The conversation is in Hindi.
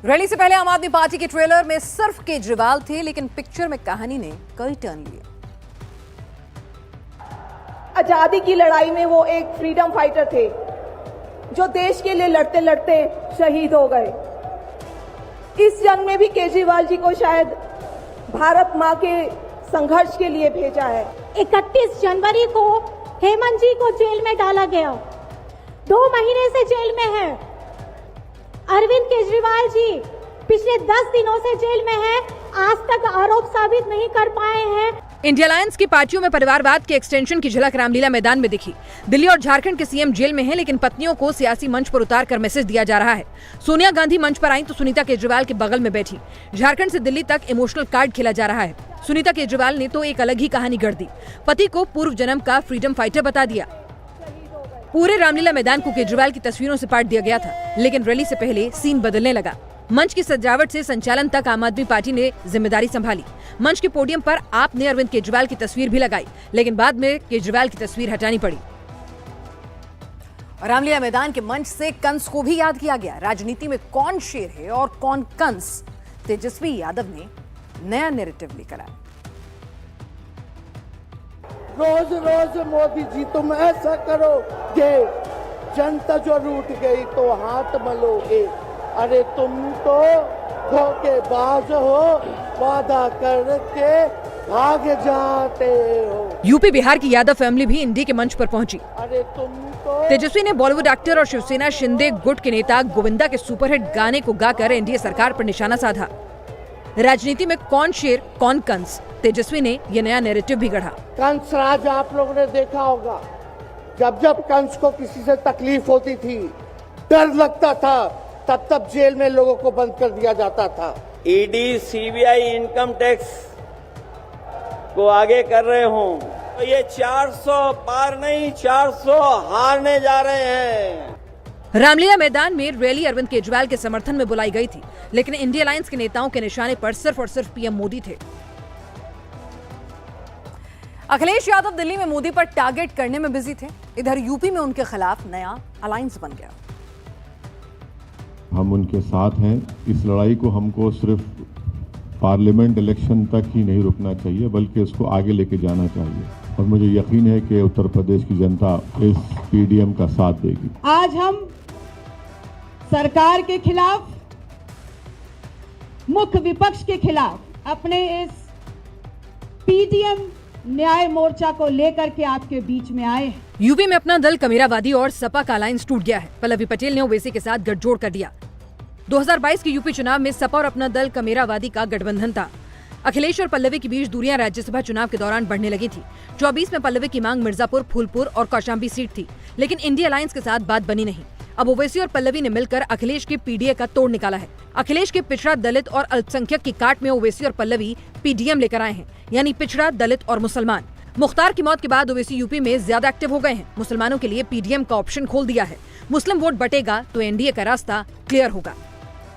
रैली से पहले आम आदमी पार्टी के ट्रेलर में सिर्फ केजरीवाल थे, लेकिन पिक्चर में कहानी ने कई टर्न लिए। आजादी की लड़ाई में वो एक फ्रीडम फाइटर थे जो देश के लिए लड़ते लड़ते शहीद हो गए। इस जंग में भी केजरीवाल जी को शायद भारत मां के संघर्ष के लिए भेजा है। 31 जनवरी को हेमंत जी को जेल में डाला गया, 2 महीने से जेल में है। अरविंद केजरीवाल जी पिछले 10 दिनों से जेल में है, आज तक आरोप साबित नहीं कर पाए हैं। इंडिया अलायंस की पार्टियों में परिवारवाद के एक्सटेंशन की झलक रामलीला मैदान में दिखी। दिल्ली और झारखंड के सीएम जेल में हैं, लेकिन पत्नियों को सियासी मंच पर उतार कर मैसेज दिया जा रहा है। सोनिया गांधी मंच पर आई तो सुनीता केजरीवाल के बगल में बैठी। झारखंड से दिल्ली तक इमोशनल कार्ड खेला जा रहा है। सुनीता केजरीवाल ने तो एक अलग ही कहानी गढ़ दी, पति को पूर्व जन्म का फ्रीडम फाइटर बता दिया। पूरे रामलीला मैदान को केजरीवाल की तस्वीरों से पाट दिया गया था, लेकिन रैली से पहले सीन बदलने लगा। मंच की सजावट से संचालन तक आम आदमी पार्टी ने जिम्मेदारी संभाली। मंच के पोडियम पर आप ने अरविंद केजरीवाल की तस्वीर भी लगाई, लेकिन बाद में केजरीवाल की तस्वीर हटानी पड़ी। रामलीला मैदान के मंच से कंस को भी याद किया गया। राजनीति में कौन शेर है और कौन कंस, तेजस्वी यादव ने नया नैरेटिव लेकर आया। रोज रोज मोदी जी तुम ऐसा करोगे, जनता जो रूठ गई तो हाथ मलोगे। अरे तुम तो धोखेबाज हो, वादा करके भाग जाते हो। यूपी बिहार की यादव फैमिली भी इंडी के मंच पर पहुंची। अरे तुम तो तेजस्वी ने बॉलीवुड एक्टर और शिवसेना शिंदे गुट के नेता गोविंदा के सुपरहिट गाने को गाकर एनडीए सरकार पर निशाना साधा। राजनीति में कौन शेर कौन कंस, तेजस्वी ने यह नया नैरेटिव भी गढ़ा। कंस राज आप लोगों ने देखा होगा। जब जब कंस को किसी से तकलीफ होती थी, डर लगता था, तब तब जेल में लोगों को बंद कर दिया जाता था। ईडी, सीबीआई, इनकम टैक्स को आगे कर रहे हूं तो ये 400 पार नहीं 400 हारने जा रहे हैं। रामलीला मैदान में रैली अरविंद केजरीवाल के समर्थन में बुलाई गई थी, लेकिन इंडिया अलायंस के नेताओं के निशाने पर सिर्फ और सिर्फ पीएम मोदी थे। अखिलेश यादव दिल्ली में मोदी पर टारगेट करने में बिजी थे। इधर यूपी में उनके खिलाफ नया अलायंस बन गया। हम उनके साथ हैं। इस लड़ाई को हमको सिर्फ पार्लियामेंट इलेक्शन तक ही नहीं रुकना चाहिए, बल्कि इसको आगे लेके जाना चाहिए। और मुझे यकीन है कि उत्तर प्रदेश की जनता इस पीडीएम का साथ देगी। आज हम सरकार के खिलाफ, मुख्य विपक्ष के खिलाफ अपने इस पीडीएम न्याय मोर्चा को लेकर के आपके बीच में आए हैं। यूपी में अपना दल कमेरावादी और सपा का अलायंस टूट गया है। पल्लवी पटेल ने ओवैसी के साथ गठजोड़ कर दिया। 2022 के यूपी चुनाव में सपा और अपना दल कमेरावादी का गठबंधन था। अखिलेश और पल्लवी के बीच दूरियां राज्यसभा चुनाव के दौरान बढ़ने लगी थी। 24 में पल्लवी की मांग मिर्जापुर, फूलपुर और कौशाम्बी सीट थी, लेकिन इंडिया अलायंस के साथ बात बनी नहीं। अब ओवैसी और पल्लवी ने मिलकर अखिलेश के पीडीए का तोड़ निकाला है। अखिलेश के पिछड़ा, दलित और अल्पसंख्यक की काट में ओवैसी और पल्लवी पीडीएम लेकर आए हैं, यानी पिछड़ा, दलित और मुसलमान। मुख्तार की मौत के बाद ओवैसी यूपी में ज्यादा एक्टिव हो गए हैं। मुसलमानों के लिए पीडीएम का ऑप्शन खोल दिया है। मुस्लिम वोट बटेगा तो एनडीए का रास्ता क्लियर होगा।